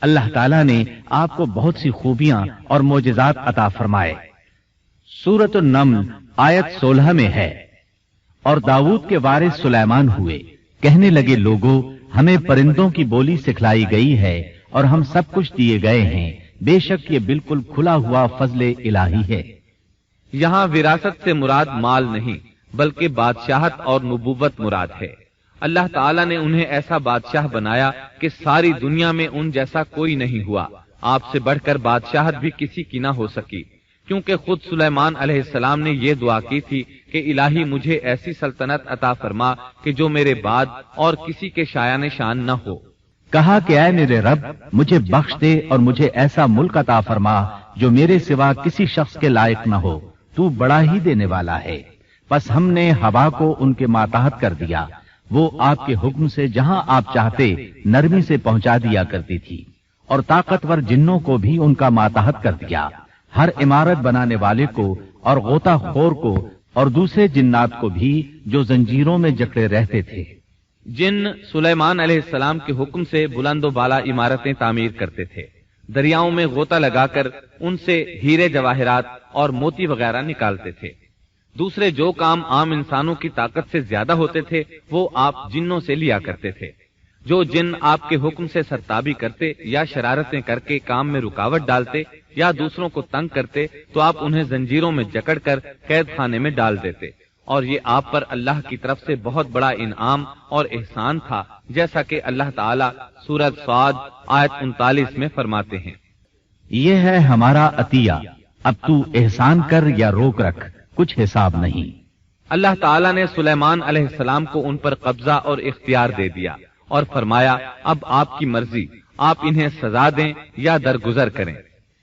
اللہ تعالیٰ نے آپ کو بہت سی خوبیاں اور معجزات عطا فرمائے۔ سورۃ النمل آیت 16 میں ہے، اور داؤد کے وارث سلیمان ہوئے، کہنے لگے لوگوں ہمیں پرندوں کی بولی سکھلائی گئی ہے اور ہم سب کچھ دیے گئے ہیں، بے شک یہ بالکل کھلا ہوا فضل الہی ہے۔ یہاں وراثت سے مراد مال نہیں بلکہ بادشاہت اور نبوت مراد ہے۔ اللہ تعالیٰ نے انہیں ایسا بادشاہ بنایا کہ ساری دنیا میں ان جیسا کوئی نہیں ہوا، آپ سے بڑھ کر بادشاہت بھی کسی کی نہ ہو سکی، کیونکہ خود سلیمان علیہ السلام نے یہ دعا کی تھی کہ الہی مجھے ایسی سلطنت عطا فرما کہ جو میرے بعد اور کسی کے شایان شان نہ ہو۔ کہا کہ اے میرے رب مجھے بخش دے اور مجھے ایسا ملک عطا فرما جو میرے سوا کسی شخص کے لائق نہ ہو، تو بڑا ہی دینے والا ہے۔ پس ہم نے ہوا کو ان کے ماتحت کر دیا، وہ آپ کے حکم سے جہاں آپ چاہتے نرمی سے پہنچا دیا کرتی تھی، اور طاقتور جنوں کو بھی ان کا ماتحت کر دیا، ہر عمارت بنانے والے کو اور غوطہ خور کو اور دوسرے جنات کو بھی جو زنجیروں میں جکڑے رہتے تھے۔ جن سلیمان علیہ السلام کے حکم سے بلند و بالا عمارتیں تعمیر کرتے تھے، دریاؤں میں غوطہ لگا کر ان سے ہیرے جواہرات اور موتی وغیرہ نکالتے تھے۔ دوسرے جو کام عام انسانوں کی طاقت سے زیادہ ہوتے تھے وہ آپ جنوں سے لیا کرتے تھے۔ جو جن آپ کے حکم سے سرتابی کرتے یا شرارتیں کر کے کام میں رکاوٹ ڈالتے یا دوسروں کو تنگ کرتے تو آپ انہیں زنجیروں میں جکڑ کر قید خانے میں ڈال دیتے، اور یہ آپ پر اللہ کی طرف سے بہت بڑا انعام اور احسان تھا، جیسا کہ اللہ تعالیٰ سورۃ صاد آیت 39 میں فرماتے ہیں، یہ ہے ہمارا عطیہ، اب تو احسان کر یا روک رکھ، کچھ حساب نہیں۔ اللہ تعالیٰ نے سلیمان علیہ السلام کو ان پر قبضہ اور اختیار دے دیا اور فرمایا اب آپ کی مرضی، آپ انہیں سزا دیں یا درگزر کریں،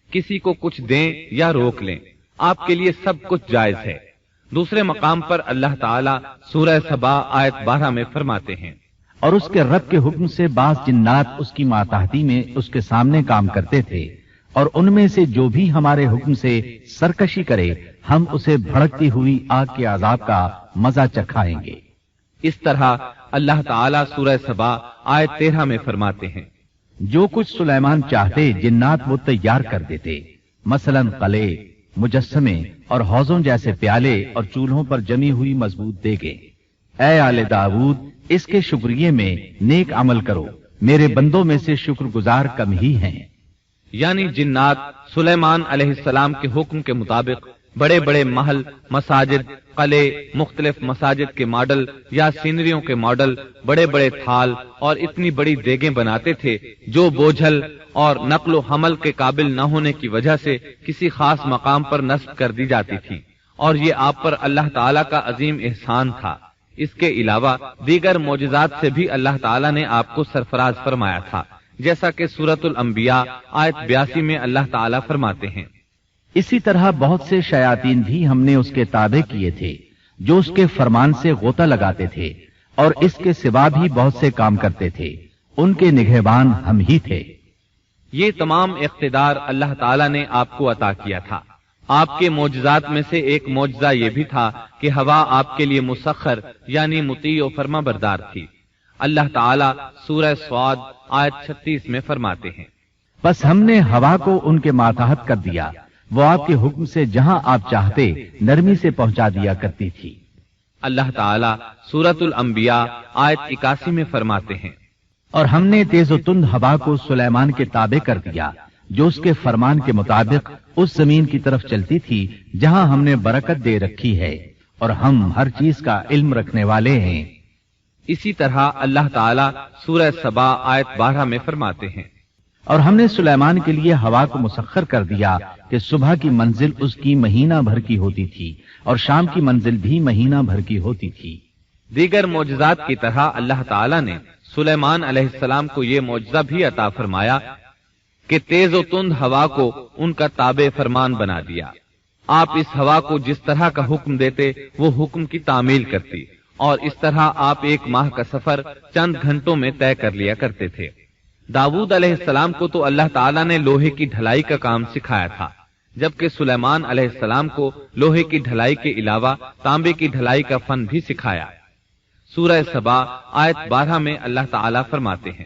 کسی کو کچھ دیں یا روک لیں، آپ کے لیے سب کچھ جائز ہے۔ دوسرے مقام پر اللہ تعالیٰ سورہ سبا آیت 12 میں فرماتے ہیں، اور اس کے رب کے حکم سے بعض جنات اس کی ماتحتی میں اس کے سامنے کام کرتے تھے، اور ان میں سے جو بھی ہمارے حکم سے سرکشی کرے ہم اسے بھڑکتی ہوئی آگ کے عذاب کا مزہ چکھائیں گے۔ اس طرح اللہ تعالیٰ سورہ سبا آیت 13 میں فرماتے ہیں، جو کچھ سلیمان چاہتے جنات وہ تیار کر دیتے، مثلاً قلعے، مجسمے اور حوضوں جیسے پیالے اور چولہوں پر جمی ہوئی مضبوط دیگیں۔ اے آل داؤد اس کے شکریے میں نیک عمل کرو، میرے بندوں میں سے شکر گزار کم ہی ہیں۔ یعنی جنات سلیمان علیہ السلام کے حکم کے مطابق بڑے بڑے محل، مساجد، قلعے، مختلف مساجد کے ماڈل یا سینریوں کے ماڈل، بڑے بڑے تھال اور اتنی بڑی دیگیں بناتے تھے جو بوجھل اور نقل و حمل کے قابل نہ ہونے کی وجہ سے کسی خاص مقام پر نصب کر دی جاتی تھی، اور یہ آپ پر اللہ تعالیٰ کا عظیم احسان تھا۔ اس کے علاوہ دیگر معجزات سے بھی اللہ تعالیٰ نے آپ کو سرفراز فرمایا تھا، جیسا کہ سورۃ الانبیاء آیت 82 میں اللہ تعالیٰ فرماتے ہیں، اسی طرح بہت سے شیاطین بھی ہم نے اس کے تابع کیے تھے جو اس کے فرمان سے غوطہ لگاتے تھے، اور اس کے سوا بھی بہت سے کام کرتے تھے، ان کے نگہبان ہم ہی تھے۔ یہ تمام اقتدار اللہ تعالیٰ نے آپ کو عطا کیا تھا۔ آپ کے معجزات میں سے ایک معجزہ یہ بھی تھا کہ ہوا آپ کے لیے مسخر یعنی مطیع و فرما بردار تھی۔ اللہ تعالیٰ سورہ صاد آیت 36 میں فرماتے ہیں، بس ہم نے ہوا کو ان کے ماتحت کر دیا، وہ آپ کے حکم سے جہاں آپ چاہتے نرمی سے پہنچا دیا کرتی تھی۔ اللہ تعالیٰ سورۃ الانبیاء آیت 81 میں فرماتے ہیں، اور ہم نے تیز و تند ہوا کو سلیمان کے تابع کر دیا جو اس کے فرمان کے مطابق اس زمین کی طرف چلتی تھی جہاں ہم نے برکت دے رکھی ہے، اور ہم ہر چیز کا علم رکھنے والے ہیں۔ اسی طرح اللہ تعالیٰ سورہ سبا آیت 12 میں فرماتے ہیں، اور ہم نے سلیمان کے لیے ہوا کو مسخر کر دیا کہ صبح کی منزل اس کی مہینہ بھر کی ہوتی تھی اور شام کی منزل بھی مہینہ بھر کی ہوتی تھی۔ دیگر معجزات کی طرح اللہ تعالیٰ نے سلیمان علیہ السلام کو یہ معجزہ بھی عطا فرمایا کہ تیز و تند ہوا کو ان کا تابع فرمان بنا دیا۔ آپ اس ہوا کو جس طرح کا حکم دیتے وہ حکم کی تعمیل کرتی، اور اس طرح آپ ایک ماہ کا سفر چند گھنٹوں میں طے کر لیا کرتے تھے۔ داؤد علیہ السلام کو تو اللہ تعالیٰ نے لوہے کی ڈھلائی کا کام سکھایا تھا، جبکہ سلیمان علیہ السلام کو لوہے کی ڈھلائی کے علاوہ تانبے کی ڈھلائی کا فن بھی سکھایا۔ سورہ سبا آیت 12 میں اللہ تعالیٰ فرماتے ہیں،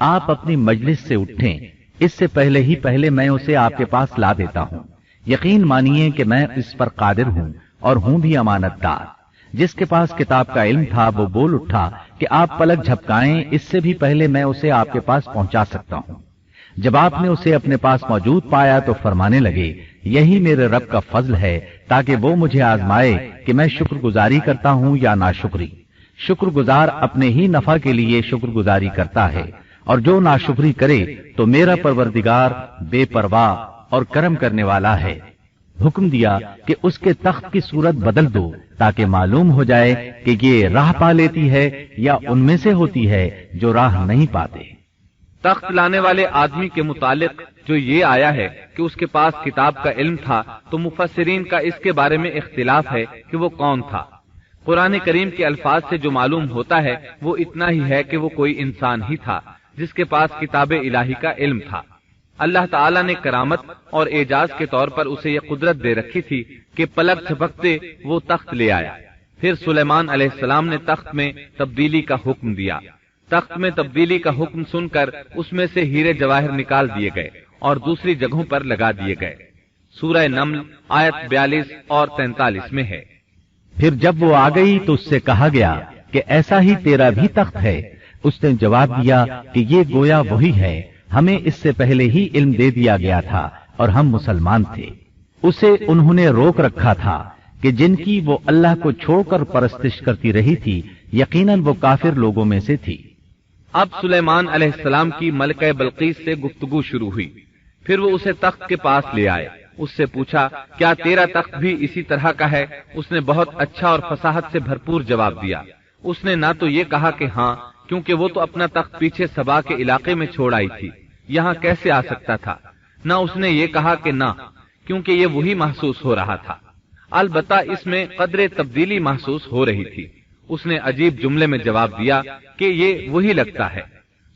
آپ اپنی مجلس سے اٹھیں، اس سے پہلے میں اسے آپ کے پاس لا دیتا ہوں۔ یقین مانیے کہ میں اس پر قادر ہوں اور ہوں بھی امانت دار۔ جس کے پاس کتاب کا علم تھا وہ بول اٹھا کہ آپ پلک جھپکائیں، اس سے بھی پہلے میں اسے آپ کے پاس پہنچا سکتا ہوں۔ جب آپ نے اسے اپنے پاس موجود پایا تو فرمانے لگے، یہی میرے رب کا فضل ہے تاکہ وہ مجھے آزمائے کہ میں شکر گزاری کرتا ہوں یا ناشکری۔ شکر گزار اپنے ہی نفع کے لیے شکر گزاری کرتا ہے، اور جو ناشکری کرے تو میرا پروردگار بے پرواہ اور کرم کرنے والا ہے۔ حکم دیا کہ اس کے تخت کی صورت بدل دو تاکہ معلوم ہو جائے کہ یہ راہ پا لیتی ہے یا ان میں سے ہوتی ہے جو راہ نہیں پاتے۔ تخت لانے والے آدمی کے متعلق جو یہ آیا ہے کہ اس کے پاس کتاب کا علم تھا، تو مفسرین کا اس کے بارے میں اختلاف ہے کہ وہ کون تھا۔ قرآن کریم کے الفاظ سے جو معلوم ہوتا ہے وہ اتنا ہی ہے کہ وہ کوئی انسان ہی تھا جس کے پاس کتاب الہی کا علم تھا۔ اللہ تعالیٰ نے کرامت اور اعجاز کے طور پر اسے یہ قدرت دے رکھی تھی کہ پلک جھپکتے وہ تخت لے آیا۔ پھر سلیمان علیہ السلام نے تخت میں تبدیلی کا حکم دیا۔ تخت میں تبدیلی کا حکم سن کر اس میں سے ہیرے جواہر نکال دیے گئے اور دوسری جگہوں پر لگا دیے گئے۔ سورہ نمل آیت 42 اور 43 میں ہے۔ پھر جب وہ آ گئی تو اس سے کہا گیا کہ ایسا ہی تیرا بھی تخت ہے۔ اس نے جواب دیا کہ یہ گویا وہی ہے، ہمیں اس سے پہلے ہی علم دے دیا گیا تھا اور ہم مسلمان تھے۔ اسے انہوں نے روک رکھا تھا کہ جن کی وہ اللہ کو چھوڑ کر پرستش کرتی رہی تھی، یقیناً وہ کافر لوگوں میں سے تھی۔ اب سلیمان علیہ السلام کی ملکہ بلقیس سے گفتگو شروع ہوئی۔ پھر وہ اسے تخت کے پاس لے آئے۔ اس سے پوچھا، کیا تیرا تخت بھی اسی طرح کا ہے؟ اس نے بہت اچھا اور فصاحت سے بھرپور جواب دیا۔ اس نے نہ تو یہ کہا کہ ہاں، کیونکہ وہ تو اپنا تخت پیچھے سبا کے علاقے میں چھوڑ آئی تھی، یہاں کیسے آ سکتا تھا، نہ اس نے یہ کہا کہ نہ، کیونکہ یہ وہی محسوس ہو رہا تھا۔ البتہ اس میں قدرے تبدیلی محسوس ہو رہی تھی۔ اس نے عجیب جملے میں جواب دیا کہ یہ وہی لگتا ہے۔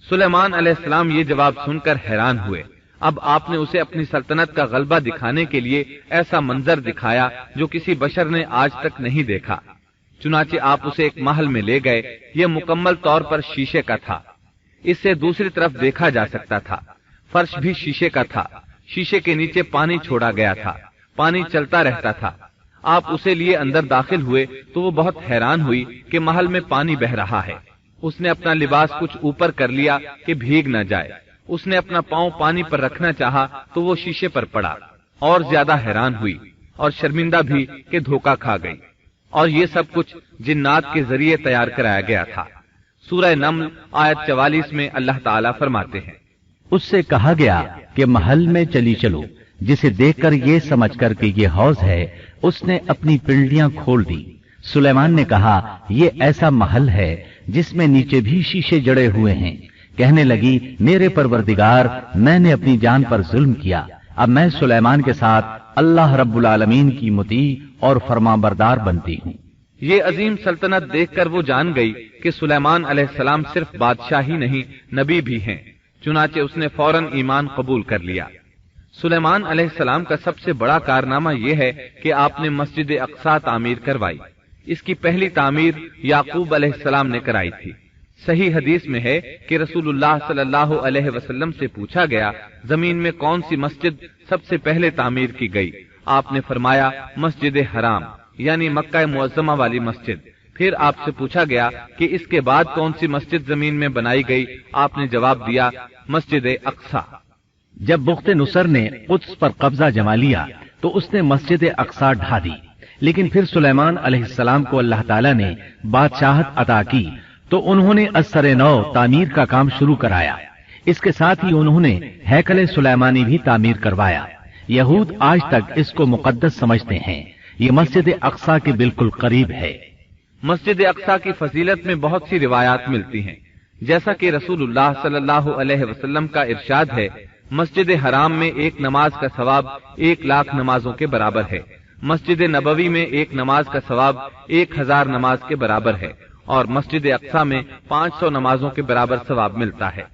سلیمان علیہ السلام یہ جواب سن کر حیران ہوئے۔ اب آپ نے اسے اپنی سلطنت کا غلبہ دکھانے کے لیے ایسا منظر دکھایا جو کسی بشر نے آج تک نہیں دیکھا۔ چنانچہ آپ اسے ایک محل میں لے گئے۔ یہ مکمل طور پر شیشے کا تھا، اس سے دوسری طرف دیکھا جا سکتا تھا۔ فرش بھی شیشے کا تھا، شیشے کے نیچے پانی چھوڑا گیا تھا، پانی چلتا رہتا تھا۔ آپ اسے لیے اندر داخل ہوئے تو وہ بہت حیران ہوئی کہ محل میں پانی بہ رہا ہے۔ اس نے اپنا لباس کچھ اوپر کر لیا کہ بھیگ نہ جائے۔ اس نے اپنا پاؤں پانی پر رکھنا چاہا تو وہ شیشے پر پڑا، اور زیادہ حیران ہوئی اور شرمندہ بھی کہ دھوکہ کھا گئی۔ اور یہ سب کچھ جنات کے ذریعے تیار کرایا گیا تھا۔ سورہ نمل آیت 44 میں اللہ تعالیٰ فرماتے ہیں، اس سے کہا گیا کہ محل میں چلی چلو، جسے دیکھ کر یہ سمجھ کر کہ یہ حوض ہے، اس نے اپنی پنڈلیاں کھول دی۔ سلیمان نے کہا، یہ ایسا محل ہے جس میں نیچے بھی شیشے جڑے ہوئے ہیں۔ کہنے لگی، میرے پروردگار، میں نے اپنی جان پر ظلم کیا، اب میں سلیمان کے ساتھ اللہ رب العالمین کی مطیع اور فرمانبردار بنتی ہوں۔ یہ عظیم سلطنت دیکھ کر وہ جان گئی کہ سلیمان علیہ السلام صرف بادشاہ ہی نہیں، نبی بھی ہیں۔ چنانچہ اس نے فوراً ایمان قبول کر لیا۔ سلیمان علیہ السلام کا سب سے بڑا کارنامہ یہ ہے کہ آپ نے مسجد اقصی تعمیر کروائی۔ اس کی پہلی تعمیر یعقوب علیہ السلام نے کرائی تھی۔ صحیح حدیث میں ہے کہ رسول اللہ صلی اللہ علیہ وسلم سے پوچھا گیا، زمین میں کون سی مسجد سب سے پہلے تعمیر کی گئی؟ آپ نے فرمایا، مسجد حرام، یعنی مکہ معظمہ والی مسجد۔ پھر آپ سے پوچھا گیا کہ اس کے بعد کون سی مسجد زمین میں بنائی گئی؟ آپ نے جواب دیا، مسجد اقصی۔ جب بخت نصر نے قدس پر قبضہ جما لیا تو اس نے مسجد اقصی ڈھا دی، لیکن پھر سلیمان علیہ السلام کو اللہ تعالیٰ نے بادشاہت عطا کی تو انہوں نے ازسر نو تعمیر کا کام شروع کرایا۔ اس کے ساتھ ہی انہوں نے ہیکل سلیمانی بھی تعمیر کروایا۔ یہود آج تک اس کو مقدس سمجھتے ہیں۔ یہ مسجد اقصی کے بالکل قریب ہے۔ مسجد اقصی کی فضیلت میں بہت سی روایات ملتی ہیں، جیسا کہ رسول اللہ صلی اللہ علیہ وسلم کا ارشاد ہے، مسجد حرام میں ایک نماز کا ثواب 1,00,000 نمازوں کے برابر ہے۔ مسجد نبوی میں ایک نماز کا ثواب 1000 نماز کے برابر ہے، اور مسجد اقصی میں 500 نمازوں کے برابر ثواب ملتا ہے۔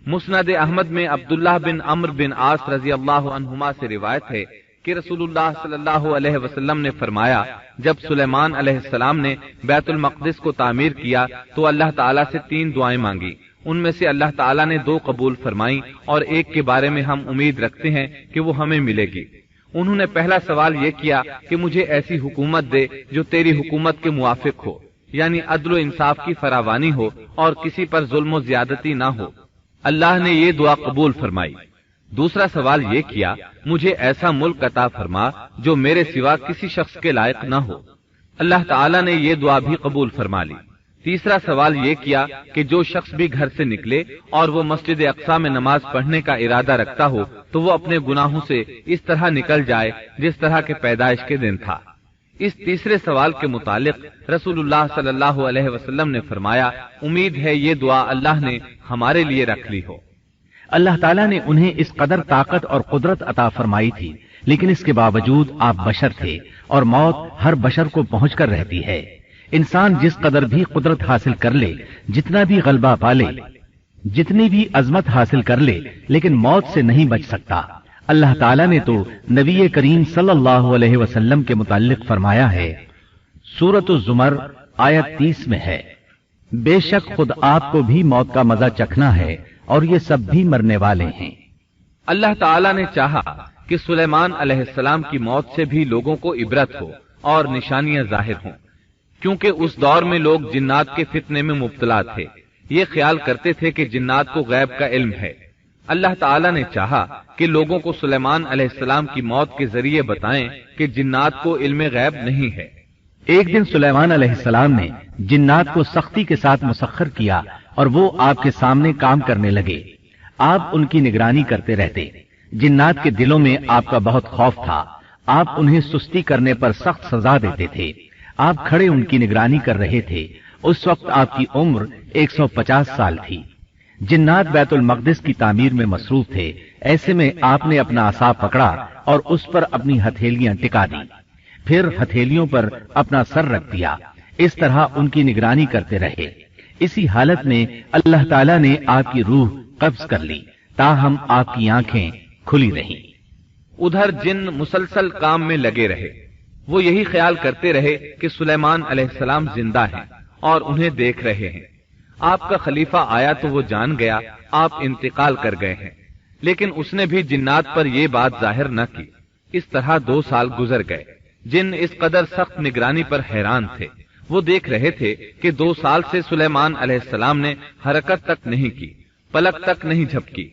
مسند احمد میں عبداللہ بن عمرو بن عاص رضی اللہ عنہما سے روایت ہے کہ رسول اللہ صلی اللہ علیہ وسلم نے فرمایا، جب سلیمان علیہ السلام نے بیت المقدس کو تعمیر کیا تو اللہ تعالیٰ سے 3 دعائیں مانگی۔ ان میں سے اللہ تعالیٰ نے 2 قبول فرمائیں اور ایک کے بارے میں ہم امید رکھتے ہیں کہ وہ ہمیں ملے گی۔ انہوں نے پہلا سوال یہ کیا کہ مجھے ایسی حکومت دے جو تیری حکومت کے موافق ہو، یعنی عدل و انصاف کی فراوانی ہو اور کسی پر ظلم و زیادتی نہ ہو۔ اللہ نے یہ دعا قبول فرمائی۔ دوسرا سوال یہ کیا مجھے ایسا ملک عطا فرما جو میرے سوا کسی شخص کے لائق نہ ہو۔ اللہ تعالیٰ نے یہ دعا بھی قبول فرما لی۔ تیسرا سوال یہ کیا کہ جو شخص بھی گھر سے نکلے اور وہ مسجد اقصی میں نماز پڑھنے کا ارادہ رکھتا ہو تو وہ اپنے گناہوں سے اس طرح نکل جائے جس طرح کے پیدائش کے دن تھا۔ اس تیسرے سوال کے متعلق رسول اللہ صلی اللہ علیہ وسلم نے فرمایا، امید ہے یہ دعا اللہ نے ہمارے لیے رکھ لی ہو۔ اللہ تعالیٰ نے انہیں اس قدر طاقت اور قدرت عطا فرمائی تھی، لیکن اس کے باوجود آپ بشر تھے اور موت ہر بشر کو پہنچ کر رہتی ہے۔ انسان جس قدر بھی قدرت حاصل کر لے، جتنا بھی غلبہ پالے، جتنی بھی عظمت حاصل کر لے، لیکن موت سے نہیں بچ سکتا۔ اللہ تعالیٰ نے تو نبی کریم صلی اللہ علیہ وسلم کے متعلق فرمایا ہے، سورۃ الزمر آیت 30 میں ہے، بے شک خود آپ کو بھی موت کا مزہ چکھنا ہے اور یہ سب بھی مرنے والے ہیں۔ اللہ تعالیٰ نے چاہا کہ سلیمان علیہ السلام کی موت سے بھی لوگوں کو عبرت ہو اور نشانیاں ظاہر ہوں، کیونکہ اس دور میں لوگ جنات کے فتنے میں مبتلا تھے۔ یہ خیال کرتے تھے کہ جنات کو غیب کا علم ہے۔ اللہ تعالیٰ نے چاہا کہ لوگوں کو سلیمان علیہ السلام کی موت کے ذریعے بتائیں کہ جنات کو علم غیب نہیں ہے۔ ایک دن سلیمان علیہ السلام نے جنات کو سختی کے ساتھ مسخر کیا اور وہ آپ کے سامنے کام کرنے لگے۔ آپ ان کی نگرانی کرتے رہتے۔ جنات کے دلوں میں آپ کا بہت خوف تھا۔ آپ انہیں سستی کرنے پر سخت سزا دیتے تھے۔ آپ کھڑے ان کی نگرانی کر رہے تھے۔ اس وقت آپ کی عمر 150 سال تھی۔ جنات بیت المقدس کی تعمیر میں مصروف تھے۔ ایسے میں آپ نے اپنا عصا پکڑا اور اس پر اپنی ہتھیلیاں ٹکا دی، پھر ہتھیلیوں پر اپنا سر رکھ دیا۔ اس طرح ان کی نگرانی کرتے رہے۔ اسی حالت میں اللہ تعالیٰ نے آپ کی روح قبض کر لی، تاہم آپ کی آنکھیں کھلی رہیں۔ ادھر جن مسلسل کام میں لگے رہے۔ وہ یہی خیال کرتے رہے کہ سلیمان علیہ السلام زندہ ہیں اور انہیں دیکھ رہے ہیں۔ آپ کا خلیفہ آیا تو وہ جان گیا آپ انتقال کر گئے ہیں، لیکن اس نے بھی جنات پر یہ بات ظاہر نہ کی۔ اس طرح 2 سال گزر گئے۔ جن اس قدر سخت نگرانی پر حیران تھے۔ وہ دیکھ رہے تھے کہ 2 سال سے سلیمان علیہ السلام نے حرکت تک نہیں کی، پلک تک نہیں جھپکی۔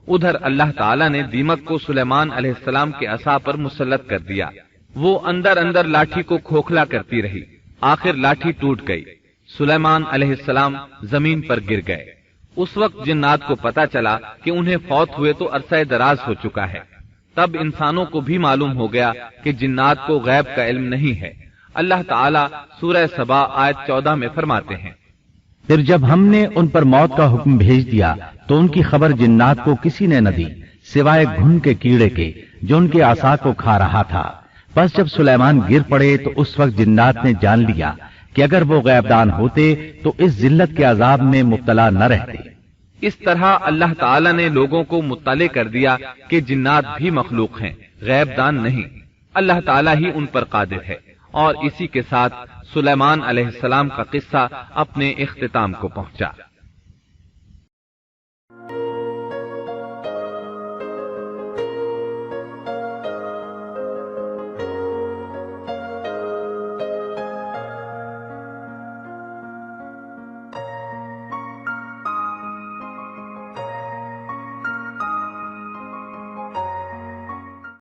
ادھر اللہ تعالیٰ نے دیمک کو سلیمان علیہ السلام کے عصا پر مسلط کر دیا۔ وہ اندر اندر لاٹھی کو کھوکھلا کرتی رہی۔ آخر لاٹھی ٹوٹ گئی۔ سلیمان علیہ السلام زمین پر گر گئے۔ اس وقت جنات کو پتا چلا کہ انہیں فوت ہوئے تو عرصہ دراز ہو چکا ہے۔ تب انسانوں کو بھی معلوم ہو گیا کہ جنات کو غیب کا علم نہیں ہے۔ اللہ تعالیٰ سورہ سبا آیت 14 میں فرماتے ہیں، پھر جب ہم نے ان پر موت کا حکم بھیج دیا تو ان کی خبر جنات کو کسی نے نہ دی سوائے گھن کے کیڑے کے جو ان کے عصا کو کھا رہا تھا۔ بس جب سلیمان گر پڑے تو اس وقت جنات نے جان لیا کہ اگر وہ غیب دان ہوتے تو اس ذلت کے عذاب میں مبتلا نہ رہتے۔ اس طرح اللہ تعالیٰ نے لوگوں کو مطلع کر دیا کہ جنات بھی مخلوق ہیں، غیب دان نہیں۔ اللہ تعالیٰ ہی ان پر قادر ہے۔ اور اسی کے ساتھ سلیمان علیہ السلام کا قصہ اپنے اختتام کو پہنچا۔